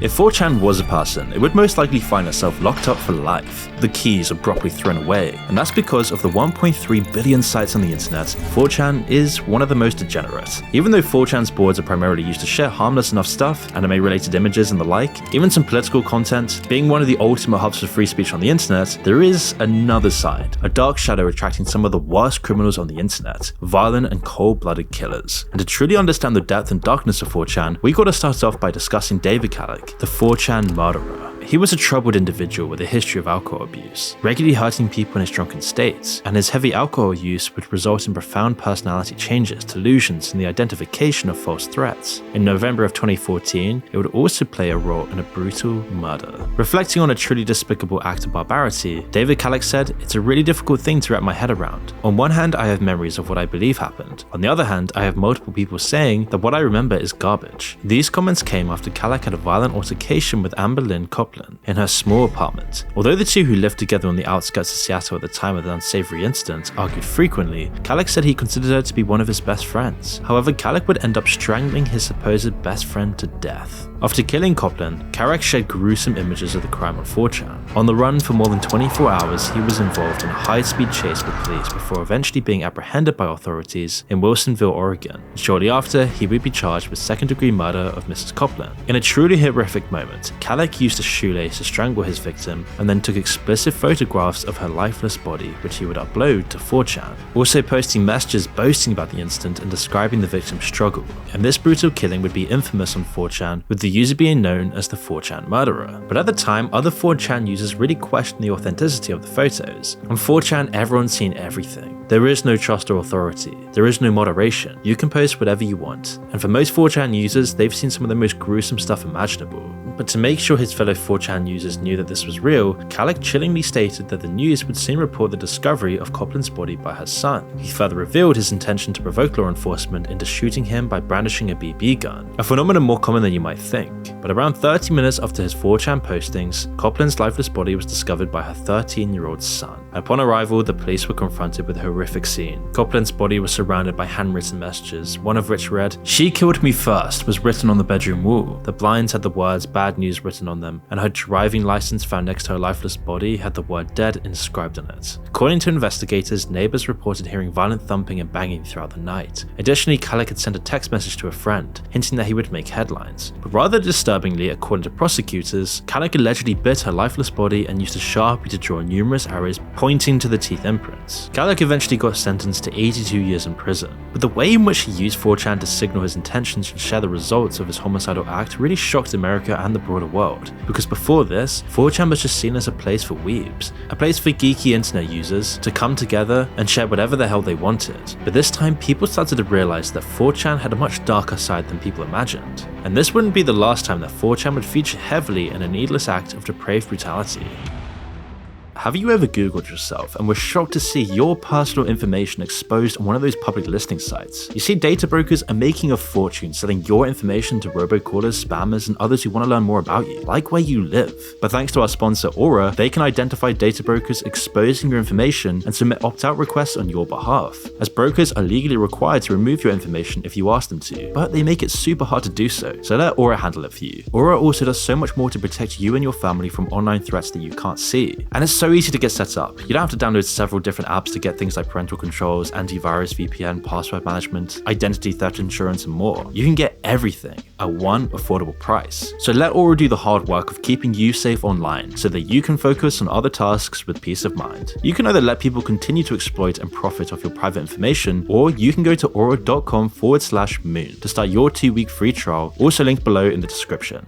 If 4chan was a person, it would most likely find itself locked up for life, the keys abruptly thrown away, and that's because of the 1.3 billion sites on the internet. 4chan is one of the most degenerate. Even though 4chan's boards are primarily used to share harmless enough stuff, anime-related images and the like, even some political content, being one of the ultimate hubs for free speech on the internet, there is another side, a dark shadow attracting some of the worst criminals on the internet, violent and cold-blooded killers. And to truly understand the depth and darkness of 4chan, we gotta start off by discussing David Kallick, the 4chan murderer. He was a troubled individual with a history of alcohol abuse, regularly hurting people in his drunken states, and his heavy alcohol use would result in profound personality changes, delusions, and the identification of false threats. In November of 2014, it would also play a role in a brutal murder. Reflecting on a truly despicable act of barbarity, David Kallick said, "It's a really difficult thing to wrap my head around. On one hand, I have memories of what I believe happened. On the other hand, I have multiple people saying that what I remember is garbage." These comments came after Kallick had a violent altercation with Amber Lynn Copeland in her small apartment. Although the two who lived together on the outskirts of Seattle at the time of the unsavory incident argued frequently, Kallick said he considered her to be one of his best friends. However, Kallick would end up strangling his supposed best friend to death. After killing Copeland, Kallick shared gruesome images of the crime on 4chan. On the run for more than 24 hours, he was involved in a high-speed chase with police before eventually being apprehended by authorities in Wilsonville, Oregon. Shortly after, he would be charged with second-degree murder of Mrs. Copeland. In a truly horrific moment, Kallick used a shoelace to strangle his victim and then took explicit photographs of her lifeless body, which he would upload to 4chan, also posting messages boasting about the incident and describing the victim's struggle. And this brutal killing would be infamous on 4chan, with the user being known as the 4chan murderer. But at the time, other 4chan users really questioned the authenticity of the photos. On 4chan, everyone's seen everything. There is no trust or authority. There is no moderation. You can post whatever you want. And for most 4chan users, they've seen some of the most gruesome stuff imaginable. But to make sure his fellow 4chan users knew that this was real, Kallick chillingly stated that the news would soon report the discovery of Copeland's body by her son. He further revealed his intention to provoke law enforcement into shooting him by brandishing a BB gun, a phenomenon more common than you might think. But around 30 minutes after his 4chan postings, Copeland's lifeless body was discovered by her 13-year-old son. Upon arrival, the police were confronted with a horrific scene. Copeland's body was surrounded by handwritten messages, one of which read, "She killed me first," was written on the bedroom wall. The blinds had the words "bad news" written on them, and her driving license found next to her lifeless body had the word "dead" inscribed on it. According to investigators, neighbors reported hearing violent thumping and banging throughout the night. Additionally, Kallick had sent a text message to a friend, hinting that he would make headlines. But rather disturbingly, according to prosecutors, Kallick allegedly bit her lifeless body and used a Sharpie to draw numerous arrows pointing to the teeth imprints. Kallick eventually got sentenced to 82 years in prison, but the way in which he used 4chan to signal his intentions to share the results of his homicidal act really shocked America and the broader world, because before this, 4chan was just seen as a place for weebs, a place for geeky internet users to come together and share whatever the hell they wanted. But this time, people started to realize that 4chan had a much darker side than people imagined, and this wouldn't be the last time that 4chan would feature heavily in a needless act of depraved brutality. Have you ever Googled yourself and were shocked to see your personal information exposed on one of those public listing sites? You see, data brokers are making a fortune selling your information to robocallers, spammers, and others who want to learn more about you, like where you live. But thanks to our sponsor Aura, they can identify data brokers exposing your information and submit opt-out requests on your behalf, as brokers are legally required to remove your information if you ask them to, but they make it super hard to do so let Aura handle it for you. Aura also does so much more to protect you and your family from online threats that you can't see, and it's so easy to get set up. You don't have to download several different apps to get things like parental controls, antivirus, VPN, password management, identity theft insurance, and more. You can get everything at one affordable price. So let Aura do the hard work of keeping you safe online so that you can focus on other tasks with peace of mind. You can either let people continue to exploit and profit off your private information, or you can go to aura.com/moon to start your 2-week free trial, also linked below in the description.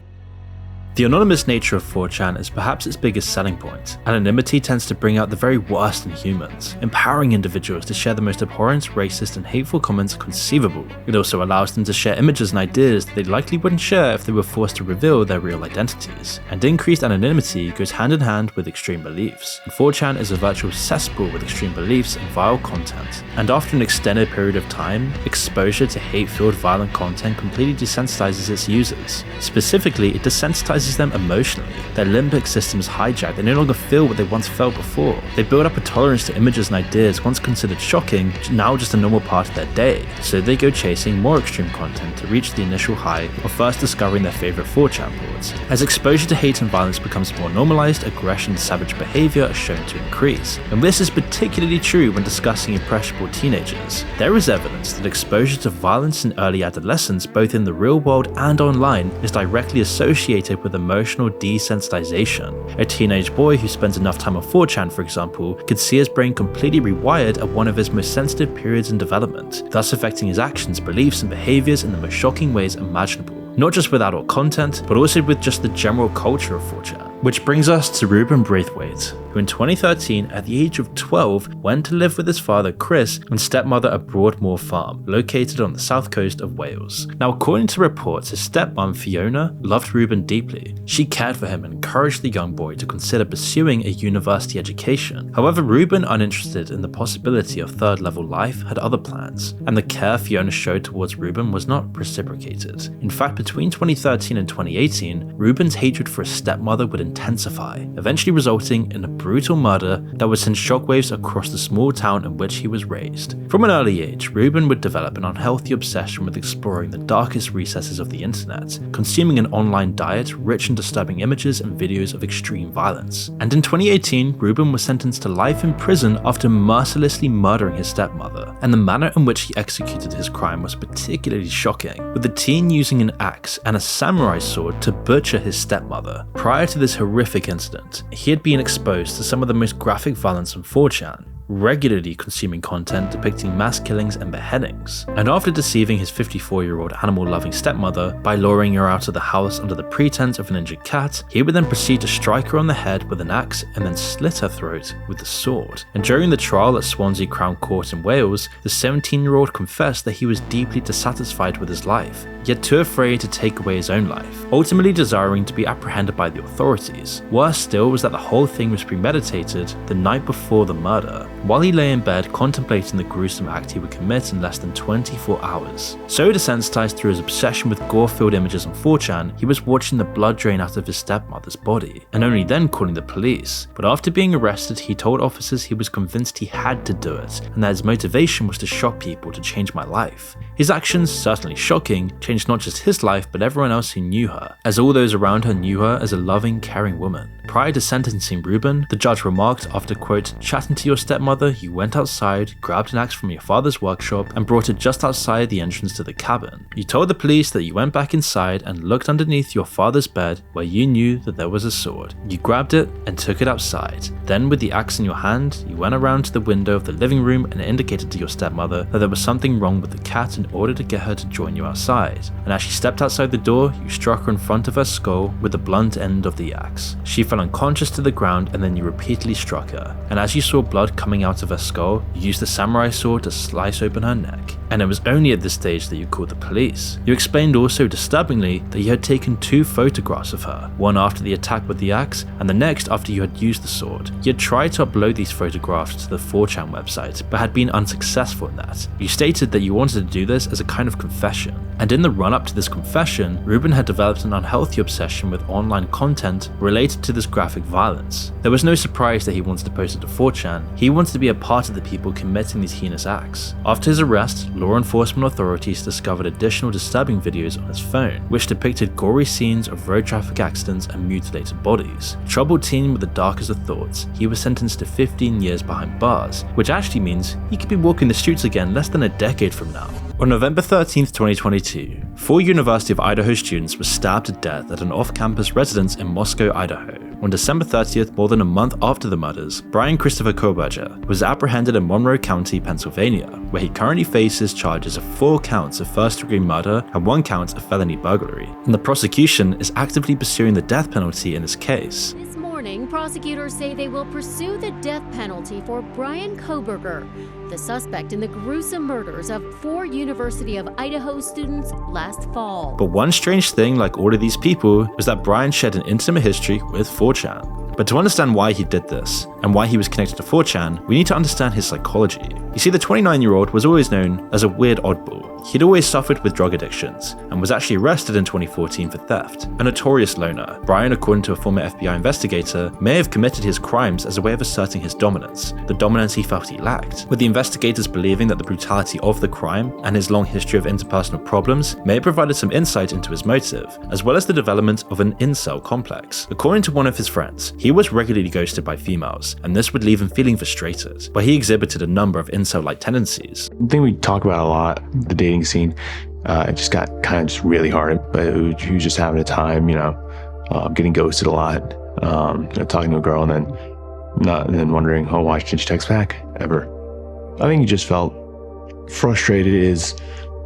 The anonymous nature of 4chan is perhaps its biggest selling point. Anonymity tends to bring out the very worst in humans, empowering individuals to share the most abhorrent, racist, and hateful comments conceivable. It also allows them to share images and ideas that they likely wouldn't share if they were forced to reveal their real identities. And increased anonymity goes hand in hand with extreme beliefs. And 4chan is a virtual cesspool with extreme beliefs and vile content. And after an extended period of time, exposure to hate-filled violent content completely desensitizes its users. Specifically, it desensitizes paralyzes them emotionally. Their limbic system is hijacked, they no longer feel what they once felt before. They build up a tolerance to images and ideas once considered shocking, now just a normal part of their day. So they go chasing more extreme content to reach the initial high of first discovering their favourite 4chan boards. As exposure to hate and violence becomes more normalised, aggression and savage behaviour are shown to increase. And this is particularly true when discussing impressionable teenagers. There is evidence that exposure to violence in early adolescence, both in the real world and online, is directly associated with emotional desensitization. A teenage boy who spends enough time on 4chan, for example, could see his brain completely rewired at one of his most sensitive periods in development, thus affecting his actions, beliefs and behaviours in the most shocking ways imaginable. Not just with adult content, but also with just the general culture of 4chan. Which brings us to Ruben Braithwaite, who in 2013, at the age of 12, went to live with his father Chris and stepmother at Broadmoor Farm, located on the south coast of Wales. Now, according to reports, his stepmom Fiona loved Ruben deeply. She cared for him and encouraged the young boy to consider pursuing a university education. However, Ruben, uninterested in the possibility of third-level life, had other plans, and the care Fiona showed towards Ruben was not reciprocated. In fact, between 2013 and 2018, Ruben's hatred for his stepmother would intensify, eventually resulting in a brutal murder that would send shockwaves across the small town in which he was raised. From an early age, Ruben would develop an unhealthy obsession with exploring the darkest recesses of the internet, consuming an online diet rich in disturbing images and videos of extreme violence. And in 2018, Ruben was sentenced to life in prison after mercilessly murdering his stepmother, and the manner in which he executed his crime was particularly shocking, with the teen using an axe and a samurai sword to butcher his stepmother. Prior to this horrific incident, he had been exposed to some of the most graphic violence on 4chan, regularly consuming content depicting mass killings and beheadings. And after deceiving his 54-year-old animal-loving stepmother by luring her out of the house under the pretense of an injured cat, he would then proceed to strike her on the head with an axe and then slit her throat with the sword. And during the trial at Swansea Crown Court in Wales, the 17-year-old confessed that he was deeply dissatisfied with his life, yet too afraid to take away his own life, ultimately desiring to be apprehended by the authorities. Worse still was that the whole thing was premeditated the night before the murder, while he lay in bed contemplating the gruesome act he would commit in less than 24 hours. So desensitized through his obsession with gore-filled images on 4chan, he was watching the blood drain out of his stepmother's body, and only then calling the police. But after being arrested, he told officers he was convinced he had to do it, and that his motivation was to shock people to change my life. His actions, certainly shocking, changed not just his life but everyone else who knew her, as all those around her knew her as a loving, caring woman. Prior to sentencing Ruben, the judge remarked after, quote, chatting to your stepmother, you went outside, grabbed an axe from your father's workshop and brought it just outside the entrance to the cabin. You told the police that you went back inside and looked underneath your father's bed where you knew that there was a sword. You grabbed it and took it outside. Then with the axe in your hand, you went around to the window of the living room and indicated to your stepmother that there was something wrong with the cat in order to get her to join you outside. And as she stepped outside the door, you struck her in front of her skull with the blunt end of the axe. She fell unconscious to the ground and then you repeatedly struck her. And as you saw blood coming out of her skull, you used the samurai sword to slice open her neck. And it was only at this stage that you called the police. You explained also disturbingly that you had taken 2 photographs of her, one after the attack with the axe and the next after you had used the sword. You had tried to upload these photographs to the 4chan website, but had been unsuccessful in that. You stated that you wanted to do this as a kind of confession. And in the run-up to this confession, Ruben had developed an unhealthy obsession with online content related to this graphic violence. There was no surprise that he wanted to post it to 4chan. He wanted to be a part of the people committing these heinous acts. After his arrest, law enforcement authorities discovered additional disturbing videos on his phone, which depicted gory scenes of road traffic accidents and mutilated bodies. Troubled teen with the darkest of thoughts, he was sentenced to 15 years behind bars, which actually means he could be walking the streets again less than a decade from now. On November 13th, 2022, 4 University of Idaho students were stabbed to death at an off-campus residence in Moscow, Idaho. On December 30th, more than a month after the murders, Brian Christopher Koberger was apprehended in Monroe County, Pennsylvania, where he currently faces charges of 4 counts of first-degree murder and 1 count of felony burglary. And the prosecution is actively pursuing the death penalty in this case. Prosecutors say they will pursue the death penalty for Brian Koberger, the suspect in the gruesome murders of 4 University of Idaho students last fall. But one strange thing, like all of these people, was that Brian shared an intimate history with 4chan. But to understand why he did this, and why he was connected to 4chan, we need to understand his psychology. You see, the 29-year-old was always known as a weird oddball. He'd always suffered with drug addictions, and was actually arrested in 2014 for theft. A notorious loner, Brian, according to a former FBI investigator, may have committed his crimes as a way of asserting his dominance, the dominance he felt he lacked, with the investigators believing that the brutality of the crime and his long history of interpersonal problems may have provided some insight into his motive, as well as the development of an incel complex. According to one of his friends, he was regularly ghosted by females, and this would leave him feeling frustrated, but he exhibited a number of incel-like tendencies. The thing we talk about a lot, the dating scene, it just got kind of just really hard, but he was just having a time, getting ghosted a lot, talking to a girl and then wondering, oh, why didn't she text back ever? I think he just felt frustrated is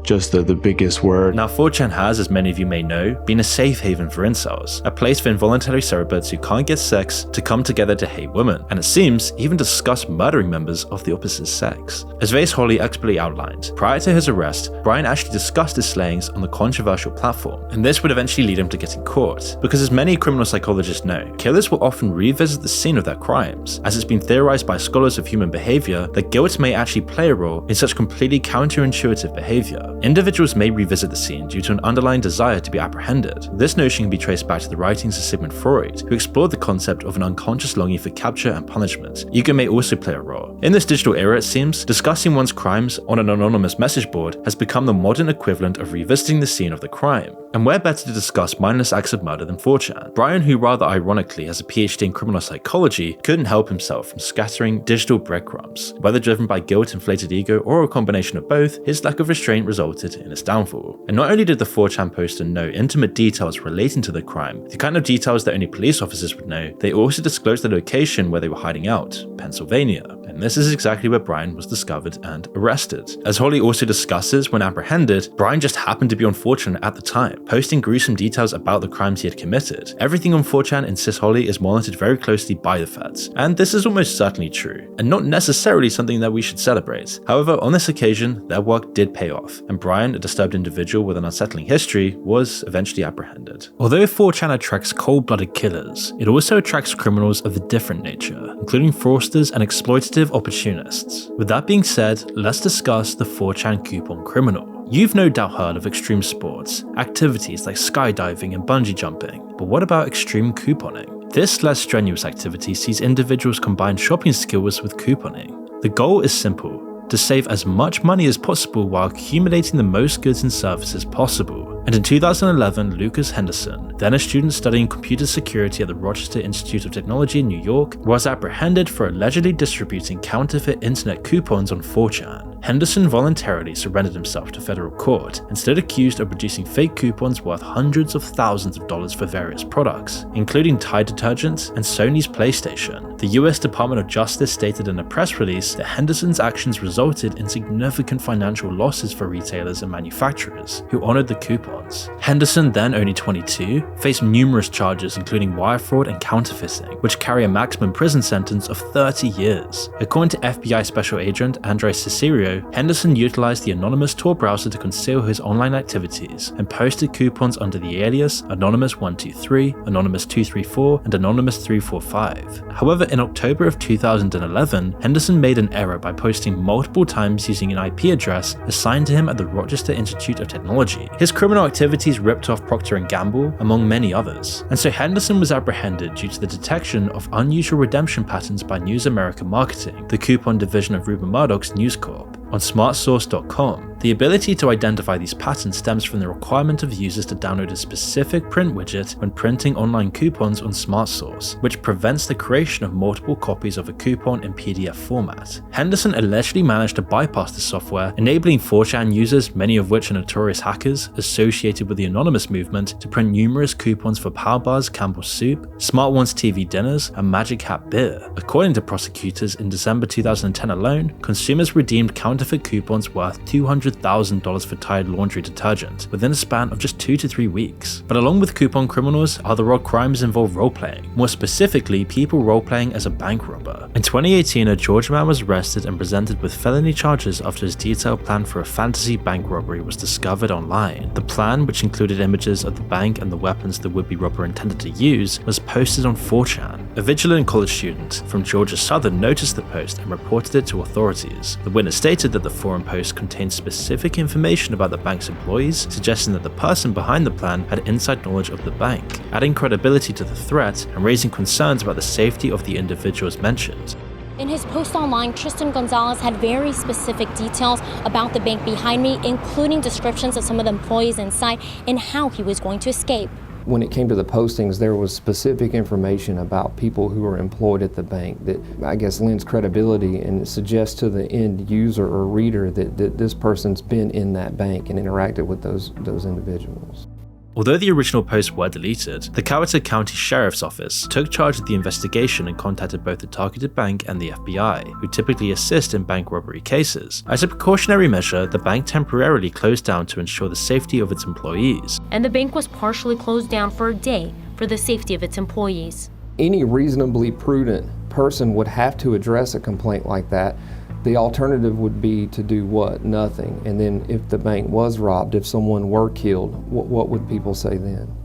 just the biggest word. Now, 4chan has, as many of you may know, been a safe haven for incels, a place for involuntary celibates who can't get sex to come together to hate women, and it seems even discuss murdering members of the opposite sex. As Vase Holly expertly outlined, prior to his arrest, Brian actually discussed his slayings on the controversial platform, and this would eventually lead him to getting caught, because as many criminal psychologists know, killers will often revisit the scene of their crimes, as it's been theorized by scholars of human behavior that guilt may actually play a role in such completely counterintuitive behavior. Individuals may revisit the scene due to an underlying desire to be apprehended. This notion can be traced back to the writings of Sigmund Freud, who explored the concept of an unconscious longing for capture and punishment. Ego may also play a role. In this digital era, it seems, discussing one's crimes on an anonymous message board has become the modern equivalent of revisiting the scene of the crime. And where better to discuss mindless acts of murder than 4chan? Brian, who rather ironically has a PhD in criminal psychology, couldn't help himself from scattering digital breadcrumbs. Whether driven by guilt, inflated ego, or a combination of both, his lack of restraint resulted in his downfall. And not only did the 4chan poster know intimate details relating to the crime, the kind of details that only police officers would know, they also disclosed the location where they were hiding out, Pennsylvania. And this is exactly where Brian was discovered and arrested. As Holly also discusses, when apprehended, Brian just happened to be on 4chan at the time, posting gruesome details about the crimes he had committed. Everything on 4chan, insists Holly, is monitored very closely by the feds, and this is almost certainly true, and not necessarily something that we should celebrate. However, on this occasion, their work did pay off, and Brian, a disturbed individual with an unsettling history, was eventually apprehended. Although 4chan attracts cold-blooded killers, it also attracts criminals of a different nature, including fraudsters and exploitative opportunists. With that being said, let's discuss the 4chan coupon criminal. You've no doubt heard of extreme sports, activities like skydiving and bungee jumping, but what about extreme couponing? This less strenuous activity sees individuals combine shopping skills with couponing. The goal is simple: to save as much money as possible while accumulating the most goods and services possible. And in 2011, Lucas Henderson, then a student studying computer security at the Rochester Institute of Technology in New York, was apprehended for allegedly distributing counterfeit internet coupons on 4chan. Henderson voluntarily surrendered himself to federal court and stood accused of producing fake coupons worth hundreds of thousands of dollars for various products, including Tide detergents and Sony's PlayStation. The US Department of Justice stated in a press release that Henderson's actions resulted in significant financial losses for retailers and manufacturers who honored the coupons. Henderson, then only 22, faced numerous charges including wire fraud and counterfeiting, which carry a maximum prison sentence of 30 years. According to FBI Special Agent Andre Cesario, Henderson utilized the anonymous Tor browser to conceal his online activities and posted coupons under the alias Anonymous123, Anonymous234, and Anonymous345. However, in October of 2011, Henderson made an error by posting multiple times using an IP address assigned to him at the Rochester Institute of Technology. His criminal activities ripped off Procter & Gamble, among many others, and so Henderson was apprehended due to the detection of unusual redemption patterns by News America Marketing, the coupon division of Rupert Murdoch's News Corp, on smartsource.com. The ability to identify these patterns stems from the requirement of users to download a specific print widget when printing online coupons on SmartSource, which prevents the creation of multiple copies of a coupon in PDF format. Henderson allegedly managed to bypass the software, enabling 4chan users, many of which are notorious hackers associated with the Anonymous movement, to print numerous coupons for Power Bars, Campbell's Soup, Smart Ones TV dinners, and Magic Hat beer. According to prosecutors, in December 2010 alone, consumers redeemed counterfeit coupons worth $200,000 $100,000 for Tide laundry detergent within a span of just 2 to 3 weeks. But along with coupon criminals, other odd crimes involve role-playing, more specifically people role-playing as a bank robber. In 2018, a Georgia man was arrested and presented with felony charges after his detailed plan for a fantasy bank robbery was discovered online. The plan, which included images of the bank and the weapons the would-be robber intended to use, was posted on 4chan. A vigilant college student from Georgia Southern noticed the post and reported it to authorities. The witness stated that the forum post contained specific information about the bank's employees, suggesting that the person behind the plan had inside knowledge of the bank, adding credibility to the threat and raising concerns about the safety of the individuals mentioned. In his post online, Tristan Gonzalez had very specific details about the bank behind me, including descriptions of some of the employees inside and how he was going to escape. When it came to the postings, there was specific information about people who were employed at the bank that I guess lends credibility and suggests to the end user or reader that this person's been in that bank and interacted with those individuals. Although the original posts were deleted, the Coweta County Sheriff's Office took charge of the investigation and contacted both the targeted bank and the FBI, who typically assist in bank robbery cases. As a precautionary measure, the bank temporarily closed down to ensure the safety of its employees. And the bank was partially closed down for a day for the safety of its employees. Any reasonably prudent person would have to address a complaint like that. The alternative would be to do what? Nothing. And then if the bank was robbed, if someone were killed, what would people say then?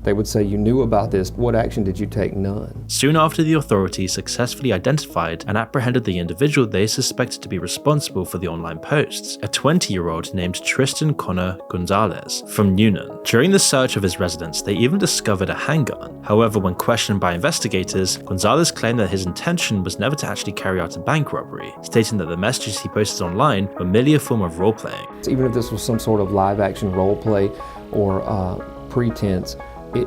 They would say, you knew about this, what action did you take? None. Soon after, the authorities successfully identified and apprehended the individual they suspected to be responsible for the online posts, a 20-year-old named Tristan Connor Gonzalez from Newnan. During the search of his residence, they even discovered a handgun. However, when questioned by investigators, Gonzalez claimed that his intention was never to actually carry out a bank robbery, stating that the messages he posted online were merely a form of role-playing. Even if this was some sort of live-action role-play or pretense,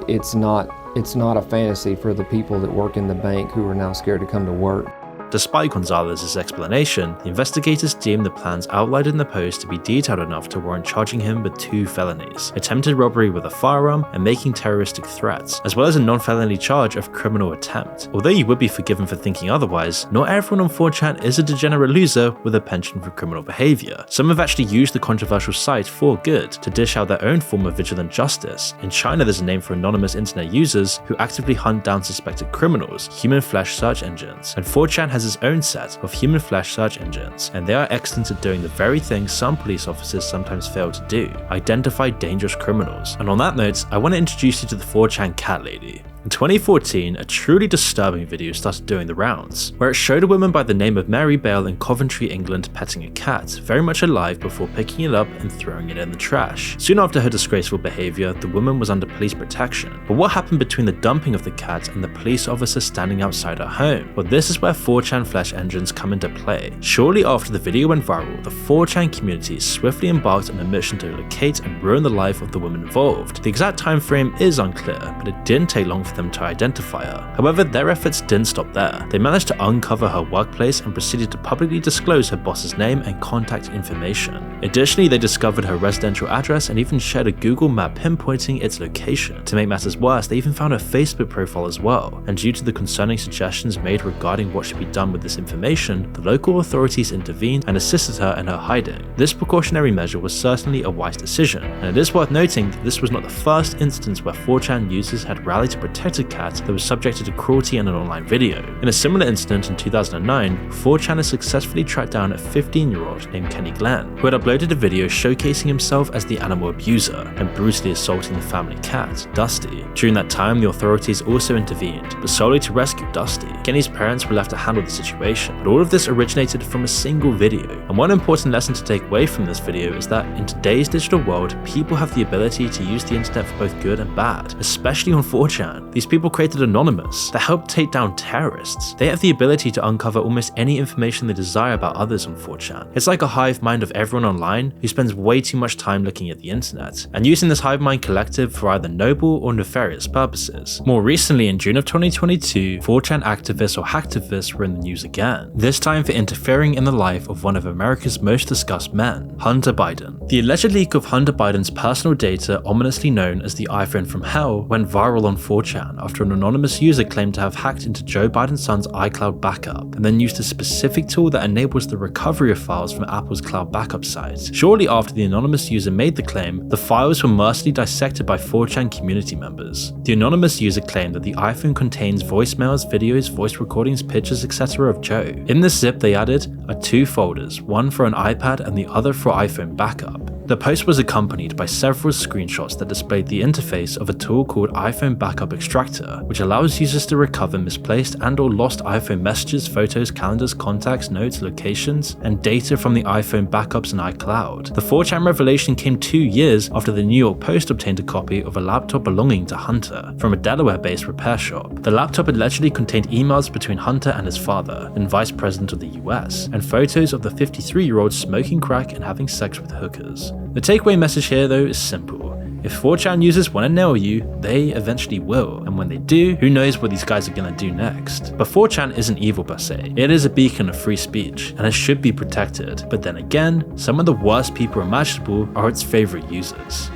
it's not a fantasy for the people that work in the bank who are now scared to come to work. Despite Gonzalez's explanation, the investigators deemed the plans outlined in the post to be detailed enough to warrant charging him with 2 felonies: attempted robbery with a firearm and making terroristic threats, as well as a non-felony charge of criminal attempt. Although you would be forgiven for thinking otherwise, not everyone on 4chan is a degenerate loser with a penchant for criminal behavior. Some have actually used the controversial site for good to dish out their own form of vigilant justice. In China, there's a name for anonymous internet users who actively hunt down suspected criminals: human flesh search engines. And 4chan has its own set of human flesh search engines, and they are excellent at doing the very thing some police officers sometimes fail to do: identify dangerous criminals. And on that note, I want to introduce you to the 4chan cat lady. In 2014, a truly disturbing video started doing the rounds, where it showed a woman by the name of Mary Bale in Coventry, England, petting a cat, very much alive, before picking it up and throwing it in the trash. Soon after her disgraceful behavior, the woman was under police protection. But what happened between the dumping of the cat and the police officer standing outside her home? Well, this is where 4chan flesh engines come into play. Shortly after the video went viral, the 4chan community swiftly embarked on a mission to locate and ruin the life of the woman involved. The exact time frame is unclear, but it didn't take long for them to identify her. However, their efforts didn't stop there. They managed to uncover her workplace and proceeded to publicly disclose her boss's name and contact information. Additionally, they discovered her residential address and even shared a Google map pinpointing its location. To make matters worse, they even found her Facebook profile as well, and due to the concerning suggestions made regarding what should be done with this information, the local authorities intervened and assisted her in her hiding. This precautionary measure was certainly a wise decision, and it is worth noting that this was not the first instance where 4chan users had rallied to protect a cat that was subjected to cruelty in an online video. In a similar incident in 2009, 4chan has successfully tracked down a 15-year-old named Kenny Glenn, who had uploaded a video showcasing himself as the animal abuser and brutally assaulting the family cat, Dusty. During that time, the authorities also intervened, but solely to rescue Dusty. Kenny's parents were left to handle the situation, but all of this originated from a single video. And one important lesson to take away from this video is that in today's digital world, people have the ability to use the internet for both good and bad, especially on 4chan. These people created Anonymous that helped take down terrorists. They have the ability to uncover almost any information they desire about others on 4chan. It's like a hive mind of everyone online who spends way too much time looking at the internet, and using this hive mind collective for either noble or nefarious purposes. More recently, in June of 2022, 4chan activists or hacktivists were in the news again, this time for interfering in the life of one of America's most discussed men, Hunter Biden. The alleged leak of Hunter Biden's personal data, ominously known as the iPhone from hell, went viral on 4chan. 4chan after an anonymous user claimed to have hacked into Joe Biden's son's iCloud backup and then used a specific tool that enables the recovery of files from Apple's cloud backup site. Shortly after the anonymous user made the claim, the files were mercilessly dissected by 4chan community members. The anonymous user claimed that the iPhone contains voicemails, videos, voice recordings, pictures, etc. of Joe. In this zip they added are 2 folders, one for an iPad and the other for iPhone backup. The post was accompanied by several screenshots that displayed the interface of a tool called iPhone Backup Extractor, which allows users to recover misplaced and/or lost iPhone messages, photos, calendars, contacts, notes, locations, and data from the iPhone backups and iCloud. The 4chan revelation came 2 years after the New York Post obtained a copy of a laptop belonging to Hunter from a Delaware-based repair shop. The laptop allegedly contained emails between Hunter and his father, then Vice President of the US, and photos of the 53-year-old smoking crack and having sex with hookers. The takeaway message here though is simple. If 4chan users want to nail you, they eventually will, and when they do, who knows what these guys are gonna do next. But 4chan isn't evil per se, it is a beacon of free speech, and it should be protected, but then again, some of the worst people imaginable are its favorite users.